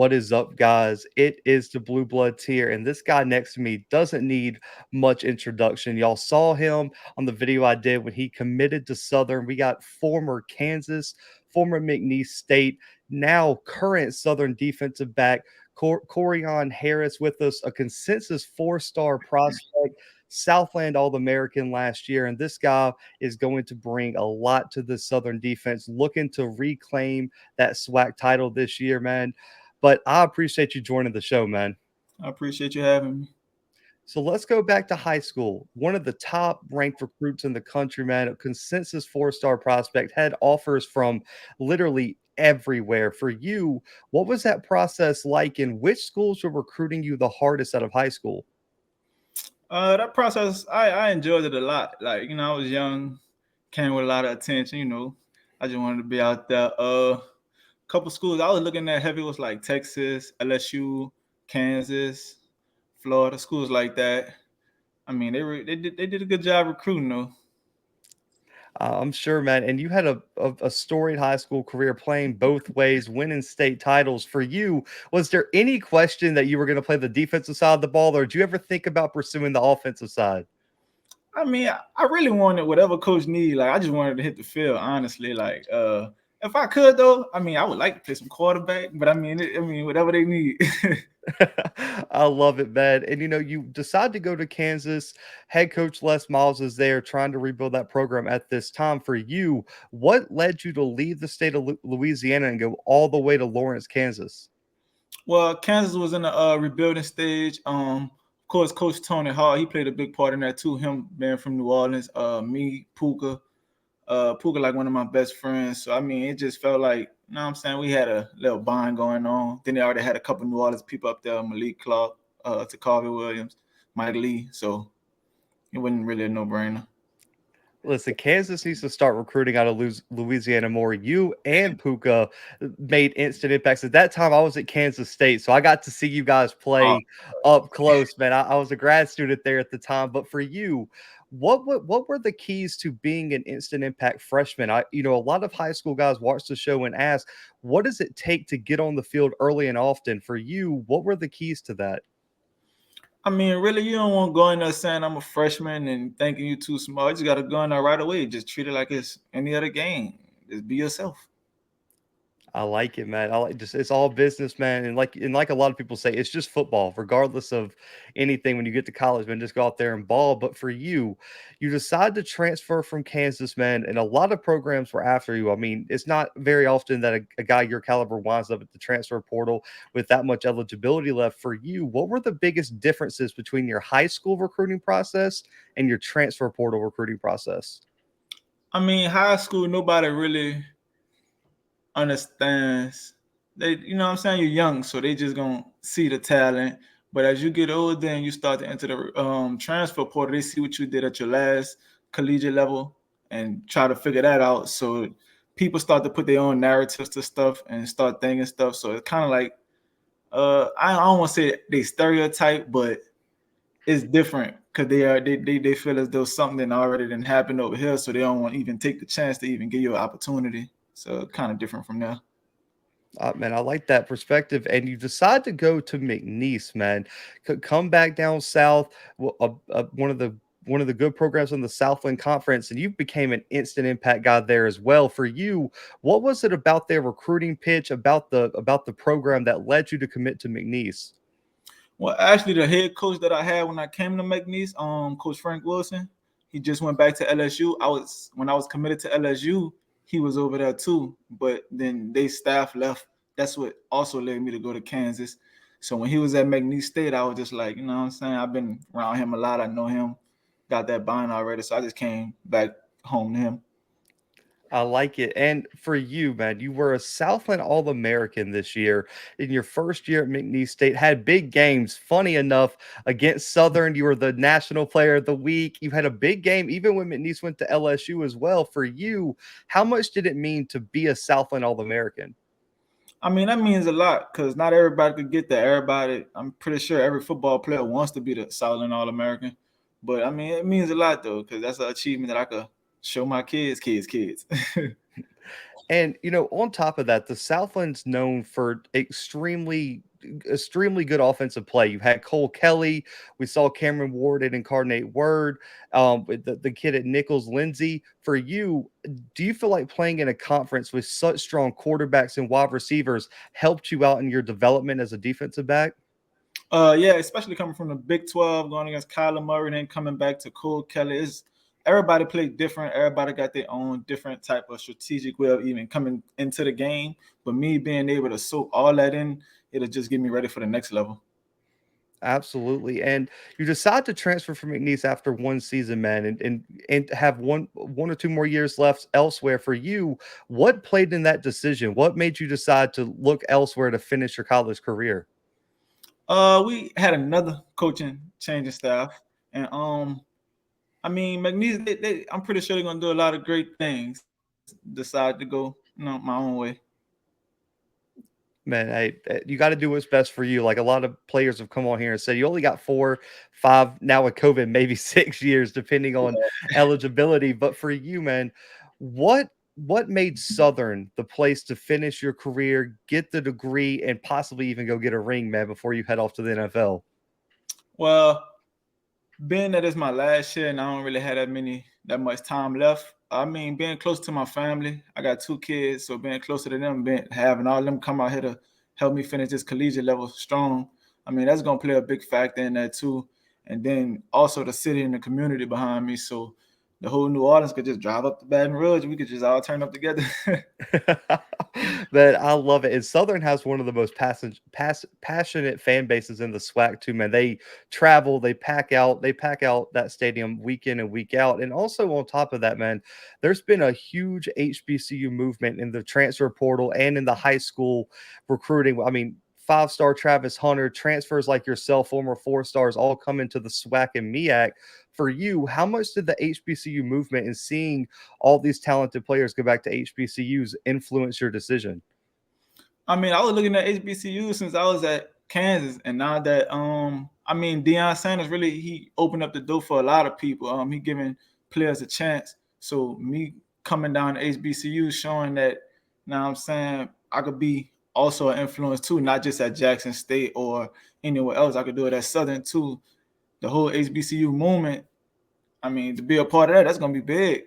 What is up, guys? It is the Bluebloods here, and this guy next to me doesn't need much introduction. Y'all saw him on the video I did when he committed to Southern. We got former Kansas, former McNesse State, now current Southern defensive back Corione Harris with us, a consensus four-star prospect. Southland All-American last year, and this guy is going to bring a lot to the Southern defense, looking to reclaim that SWAC title this year, man. But I appreciate you joining the show, man. I appreciate you having me. So let's go back to high school. One of the top ranked recruits in the country, man, a consensus four-star prospect, had offers from literally everywhere. For you, what was that process like, and which schools were recruiting you the hardest out of high school? That process, I enjoyed it a lot. Like, I was young, came with a lot of attention. I just wanted to be out there. Couple schools I was looking at heavy was like Texas, LSU, Kansas, Florida, schools like that. I mean, they did a good job recruiting though. I'm sure, man. And you had a storied high school career playing both ways, winning state titles. For you, was there any question that you were going to play the defensive side of the ball, or did you ever think about pursuing the offensive side? I mean, I really wanted whatever coach needed. Like, I just wanted to hit the field, honestly. Like, if I could though, I mean, I would like to play some quarterback, but I mean, whatever they need. I love it, man. And you decide to go to Kansas. Head coach Les Miles is there trying to rebuild that program at this time. For you, what led you to leave the state of Louisiana and go all the way to Lawrence, Kansas? Well, Kansas was in the rebuilding stage. Of course, Coach Tony Hall, he played a big part in that too. Him being from New Orleans, me, Puka, Puka like one of my best friends. So I mean, it just felt like, you know what I'm saying, we had a little bond going on. Then they already had a couple New Orleans people up there, Malik Clark, Tacarvie Williams, Mike Lee. So it wasn't really a no-brainer. Listen, Kansas needs to start recruiting out of Louisiana more. You and Puka made instant impacts. At that time, I was at Kansas State, so I got to see you guys play up close, man. I was a grad student there at the time. But for you, what were the keys to being an instant impact freshman? A lot of high school guys watch the show and ask, what does it take to get on the field early and often? For you, what were the keys to that? I mean, really, you don't want to go in there saying I'm a freshman and thinking you too small. You just got to go in there right away. Just treat it like it's any other game. Just be yourself. I like it, man. I like just it's all business, man. And like a lot of people say, it's just football, regardless of anything. When you get to college, man, just go out there and ball. But for you, you decide to transfer from Kansas, man, and a lot of programs were after you. I mean, it's not very often that a guy your caliber winds up at the transfer portal with that much eligibility left. For you, what were the biggest differences between your high school recruiting process and your transfer portal recruiting process? I mean, high school, nobody really understands. You know what I'm saying? You're young, so they just gonna see the talent. But as you get older and you start to enter the transfer portal, they see what you did at your last collegiate level and try to figure that out. So people start to put their own narratives to stuff and start thinking stuff. So it's kind of like, I don't want to say they stereotype, but it's different because they feel as though something already didn't happen over here, so they don't want to even take the chance to even give you an opportunity. So kind of different from there. Man, I like that perspective. And you decide to go to McNesse, man. Come back down south, one of the good programs in the Southland Conference, and you became an instant impact guy there as well. For you, what was it about their recruiting pitch, about the program that led you to commit to McNesse? Well, actually, the head coach that I had when I came to McNeese, Coach Frank Wilson, he just went back to LSU. When I was committed to LSU, he was over there too. But then they staff left. That's what also led me to go to Kansas. So when he was at McNeese State, I was just like, you know what I'm saying? I've been around him a lot. I know him, got that bond already. So I just came back home to him. I like it. And for you, man, you were a Southland All-American this year. In your first year at McNeese State, had big games. Funny enough, against Southern, you were the National Player of the Week. You had a big game even when McNeese went to LSU as well. For you, how much did it mean to be a Southland All-American? I mean, that means a lot because not everybody could get that. I'm pretty sure every football player wants to be the Southland All-American. But I mean, it means a lot though because that's an achievement that I could show my kids. And, on top of that, the Southland's known for extremely good offensive play. You had Cole Kelly. We saw Cameron Ward and Incarnate Word. With the kid at Nichols, Lindsay. For you, do you feel like playing in a conference with such strong quarterbacks and wide receivers helped you out in your development as a defensive back? Yeah, especially coming from the Big 12, going against Kyler Murray, and then coming back to Cole Kelly. Everybody played different. Everybody got their own different type of strategic way of even coming into the game. But me being able to soak all that in, it'll just get me ready for the next level. Absolutely. And you decide to transfer from McNesse after one season, man, and have one or two more years left elsewhere. For you, what played in that decision? What made you decide to look elsewhere to finish your college career? We had another coaching changing staff, and I mean McNeese. I'm pretty sure they're gonna do a lot of great things. Decide to go, my own way. Man, hey, you got to do what's best for you. Like a lot of players have come on here and said, you only got 4, 5, now with COVID, maybe 6 years, depending on eligibility. But for you, man, what what made Southern the place to finish your career, get the degree, and possibly even go get a ring, man, before you head off to the NFL? Well, being that it's my last year and I don't really have that much time left. I mean, being close to my family, I got 2 kids, so being closer to them, having all them come out here to help me finish this collegiate level strong. I mean, that's gonna play a big factor in that too. And then also the city and the community behind me, so the whole New Orleans could just drive up to Baton Rouge. We could just all turn up together. Man, I love it. And Southern has one of the most passionate fan bases in the SWAC too, man. They travel, they pack out that stadium week in and week out. And also on top of that, man, there's been a huge HBCU movement in the transfer portal and in the high school recruiting. I mean, 5-star Travis Hunter, transfers like yourself, former 4 stars, all come into the SWAC and MEAC. For you, how much did the HBCU movement and seeing all these talented players go back to HBCUs influence your decision? I mean, I was looking at HBCU since I was at Kansas, and now that I mean, Deion Sanders really he opened up the door for a lot of people. He giving players a chance. So me coming down to HBCU, showing that now I'm saying I could be also an influence too, not just at Jackson State or anywhere else. I could do it at Southern too. The whole HBCU movement. I mean, to be a part of that, that's gonna be big.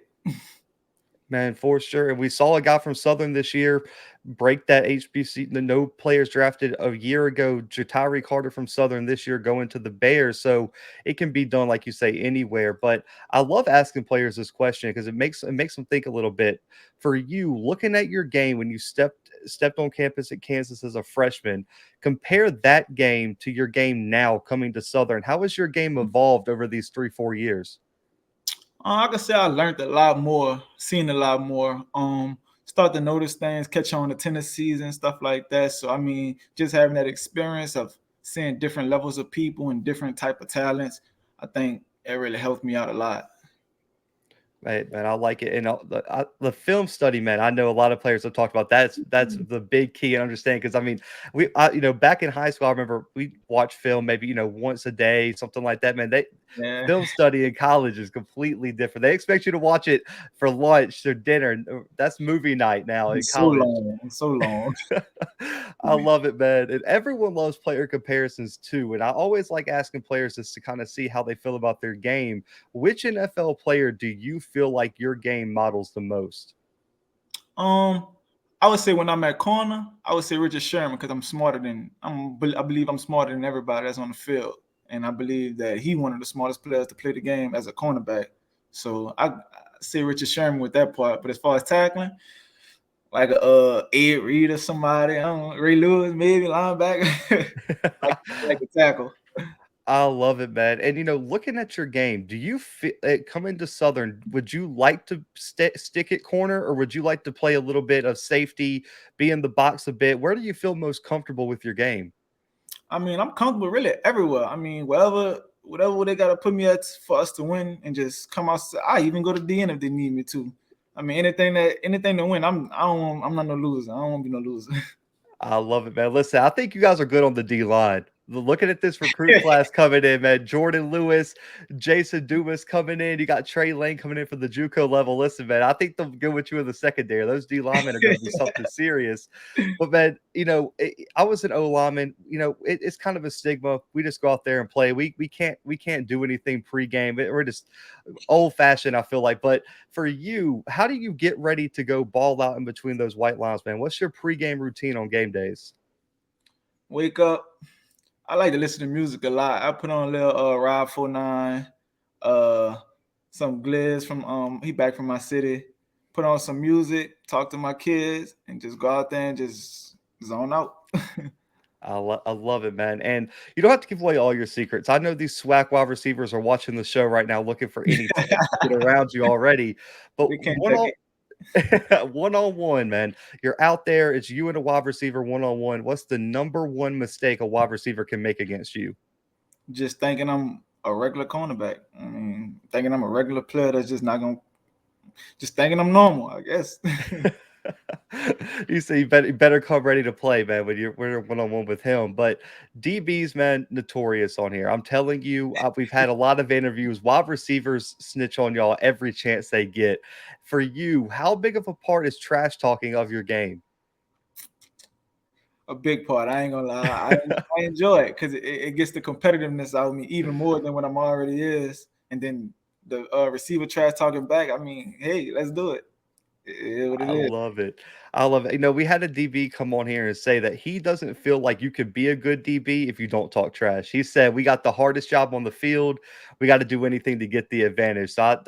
Man, for sure. And we saw a guy from Southern this year break that HBC, the no players drafted a year ago, Jatari Carter from Southern this year going to the Bears. So it can be done, like you say, anywhere. But I love asking players this question because it makes them think a little bit. For you, looking at your game when you stepped on campus at Kansas as a freshman, compare that game to your game now coming to Southern. How has your game evolved over these 3, 4 years? I can say I learned a lot more, seen a lot more. Start to notice things, catch on the tendencies and stuff like that. So I mean, just having that experience of seeing different levels of people and different type of talents, I think it really helped me out a lot. Right, man, I like it, and the film study, man. I know a lot of players have talked about that's the big key and understand because I mean, back in high school, I remember we watched film maybe once a day, something like that. Man, they Yeah, film study in college is completely different. They expect you to watch it for lunch or dinner. That's movie night now in it's so college. long, it's so long. I love it, man. And everyone loves player comparisons too. And I always like asking players just to kind of see how they feel about their game. Which NFL player do you feel like your game models the most? Um, I would say when I'm at corner, I would say Richard Sherman because I believe I'm smarter than everybody that's on the field, and I believe that he one of the smartest players to play the game as a cornerback. So I say Richard Sherman with that part. But as far as tackling, like Ed Reed or somebody, I don't know, Ray Lewis maybe linebacker, like a tackle. I love it, man. And looking at your game, do you feel coming to Southern? Would you like to stick at corner, or would you like to play a little bit of safety, be in the box a bit? Where do you feel most comfortable with your game? I mean, I'm comfortable really everywhere. I mean, whatever they gotta put me at for us to win and just come out. I even go to DN if they need me to. I mean, anything to win. I'm not no loser. I don't want to be no loser. I love it, man. Listen, I think you guys are good on the D line. Looking at this recruit class coming in, man. Jordan Lewis, Jason Dumas coming in. You got Trey Lane coming in for the JUCO level. Listen, man, I think they'll go with you in the secondary. Those D linemen are going to be something serious. But man, I was an O lineman. It's kind of a stigma. We just go out there and play. We can't do anything pregame. We're just old fashioned, I feel like. But for you, how do you get ready to go ball out in between those white lines, man? What's your pregame routine on game days? Wake up. I like to listen to music a lot. I put on a little Rod 49, some Gliz from he back from my city. Put on some music, talk to my kids, and just go out there and just zone out. I love it, man. And you don't have to give away all your secrets. I know these SWAC wide receivers are watching the show right now looking for any tips to get around you already. But We can't take it. one on one, man. You're out there. It's you and a wide receiver one on one. What's the number one mistake a wide receiver can make against you? Just thinking I'm a regular cornerback. I mean, thinking I'm a regular player that's just not gonna. Just thinking I'm normal, I guess. You say you better come ready to play, man, when you're one on one with him. But DBs, man, notorious on here. I'm telling you, we've had a lot of interviews. Wide receivers snitch on y'all every chance they get. For you, how big of a part is trash talking of your game? A big part. I ain't gonna lie. I enjoy it because it gets the competitiveness out of me even more than what I'm already is. And then the receiver trash talking back. I mean, hey, let's do it. It is what it I is. love it. I love it. We had a DB come on here and say that he doesn't feel like you could be a good DB if you don't talk trash. He said, "We got the hardest job on the field. We got to do anything to get the advantage." So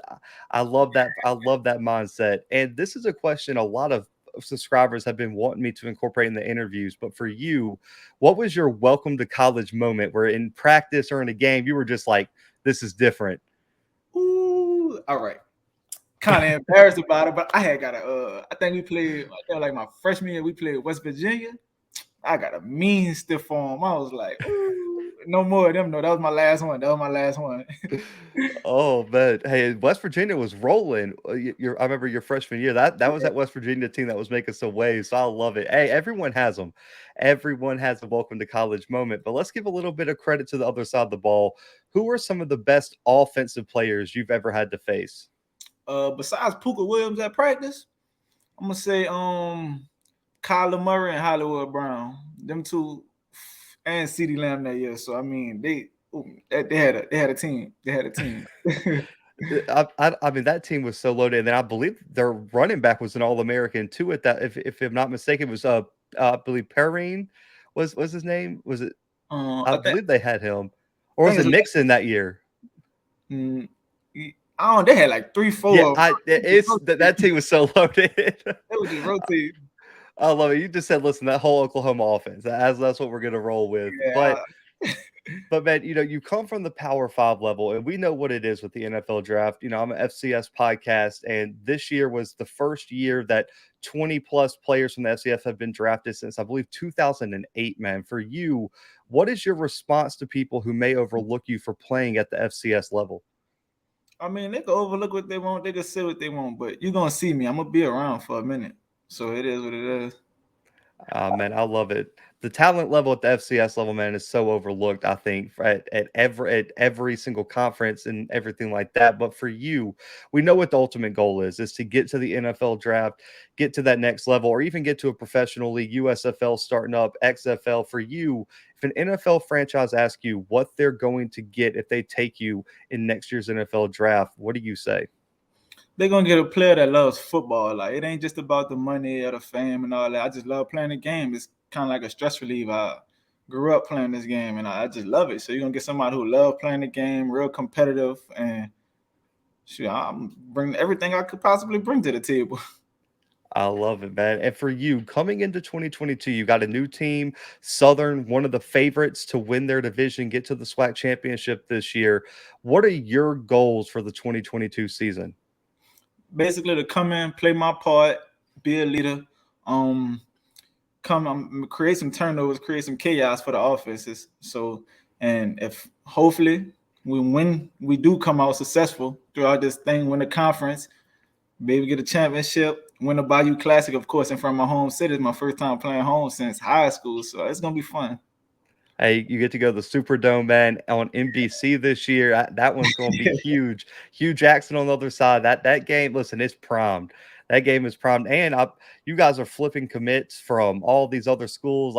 I love that. I love that mindset. And this is a question a lot of subscribers have been wanting me to incorporate in the interviews. But for you, what was your welcome to college moment where in practice or in a game you were just like, "This is different"? Ooh, all right. Kind of embarrassed about it, but I had got I think we played. I think like my freshman year, we played West Virginia. I got a mean stiff arm. I was like, ooh, no more of them. No, that was my last one. That was my last one. Oh man, hey, West Virginia was rolling. I remember your freshman year. That was that West Virginia team that was making some waves. So I love it. Hey, everyone has them. Everyone has a welcome to college moment. But let's give a little bit of credit to the other side of the ball. Who are some of the best offensive players you've ever had to face? Besides Puka Williams at practice, I'm gonna say Kyler Murray and Hollywood Brown. Them two, and CeeDee Lamb that year. So I mean, they had a team. They had a team. I mean, that team was so loaded, and then I believe their running back was an All-American too. At that, if I'm not mistaken, it was I believe Perrine was his name. Was it? I I think believe they had him, or was it's it like, Nixon that year? I don't. They had like 3-4 Yeah, of them. it's that team was so loaded. They would just rotate. I love it. You just said, listen, that whole Oklahoma offense, that's what we're gonna roll with. Yeah. But man, you come from the Power Five level, and we know what it is with the NFL draft. I'm an FCS podcast, and this year was the first year that 20 plus players from the FCS have been drafted since I believe 2008. Man, for you, what is your response to people who may overlook you for playing at the FCS level? I mean, they can overlook what they want. They can say what they want, but you're gonna see me. I'm gonna be around for a minute. So it is what it is. Man, I love it. The talent level at the FCS level, man, is so overlooked. I think at every single conference and everything like that. But for you, we know what the ultimate goal is to get to the NFL draft, get to that next level, or even get to a professional league, USFL starting up, XFL. For you, if an NFL franchise asks you what they're going to get if they take you in next year's NFL draft, what do you say? They're gonna get a player that loves football. Like it ain't just about the money or the fame and all that. I just love playing the game. It's kind of like a stress reliever. I grew up playing this game and I just love it. So you're gonna get somebody who love playing the game, real competitive, and shoot, I'm bringing everything I could possibly bring to the table. I love it, man. And for you, coming into 2022, you got a new team, Southern, one of the favorites to win their division, get to the SWAC championship this year. What are your goals for the 2022 season? Basically, to come in, play my part, be a leader, um, create some turnovers, create some chaos for the offenses. So, and if hopefully when we do come out successful throughout this thing, win the conference, maybe get a championship, win the Bayou Classic, of course, in front of my home city. It's my first time playing home since high school, so it's gonna be fun. Hey, you get to go to the Superdome, man, on NBC this year. That one's going to be huge. Hugh Jackson on the other side. That game, listen, it's primed. That game is primed, and you guys are flipping commits from all these other schools.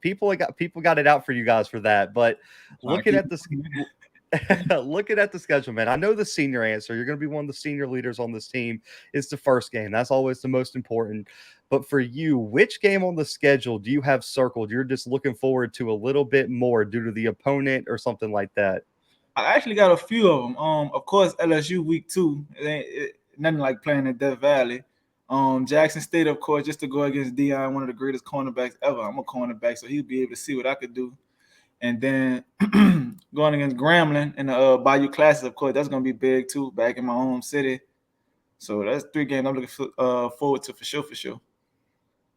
People got it out for you guys for that. But Trying to looking keep at the looking at the schedule, man, I know the senior answer. You're going to be one of the senior leaders on this team. It's the first game. That's always the most important. But for you, which game on the schedule do you have circled? You're just looking forward to a little bit more due to the opponent or something like that. I actually got a few of them. Of course, LSU week 2. Nothing like playing in Death Valley. Jackson State, of course, just to go against Dion, one of the greatest cornerbacks ever. I'm a cornerback, so he'll be able to see what I could do. And then going against Grambling in the Bayou Classic, of course, that's gonna be big too, back in my home city. So that's 3 games I'm looking forward to for sure, for sure.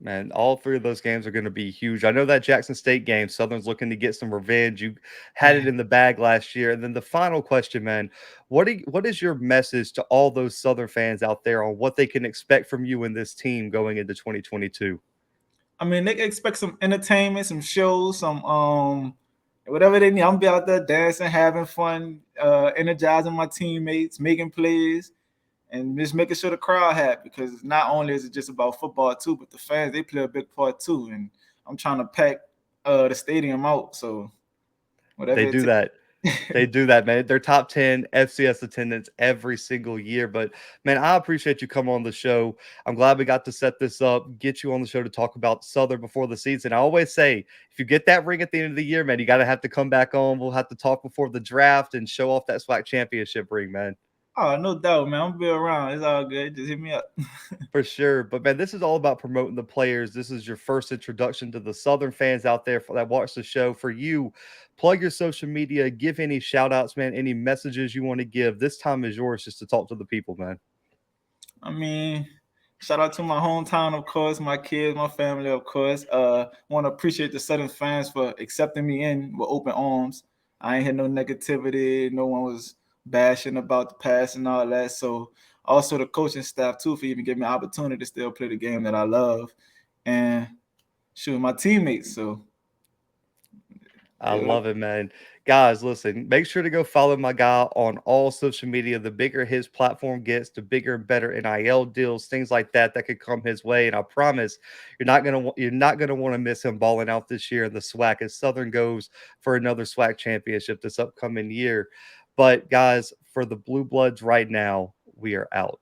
Man, all three of those games are going to be huge. I know that Jackson State game, Southern's looking to get some revenge. You had it in the bag last year. And then the final question, man, what is your message to all those Southern fans out there on what they can expect from you and this team going into 2022? I mean, they can expect some entertainment, some shows, some whatever they need. I'm gonna be out there dancing, having fun, energizing my teammates, making plays, and just making sure the crowd happy. Because not only is it just about football too, but the fans they play a big part too. And I'm trying to pack the stadium out. So whatever They it do takes. that. They do that, man. They're top 10 FCS attendance every single year. But man, I appreciate you coming on the show. I'm glad we got to set this up, get you on the show to talk about Southern before the season. I always say, if you get that ring at the end of the year, man, you got to have to come back on. We'll have to talk before the draft and show off that SWAC championship ring, man. Oh, no doubt, man. I'm gonna be around. It's all good. Just hit me up. For sure. But man, this is all about promoting the players. This is your first introduction to the Southern fans out there that watch the show. For you, plug your social media, give any shout outs, man, any messages you want to give. This time is yours just to talk to the people, man. I mean, shout out to my hometown, of course, my kids, my family, of course. Want to appreciate the Southern fans for accepting me in with open arms. I ain't had no negativity. No one was bashing about the past and all that. So also the coaching staff too for even giving me an opportunity to still play the game that I love and shoot my teammates. So I love it, man. Guys, listen, make sure to go follow my guy on all social media. The bigger his platform gets, the bigger and better NIL deals, things like that that could come his way. And I promise you're not gonna want to miss him balling out this year in the SWAC as Southern goes for another SWAC championship this upcoming year. But guys, for the Blue Bloods right now, we are out.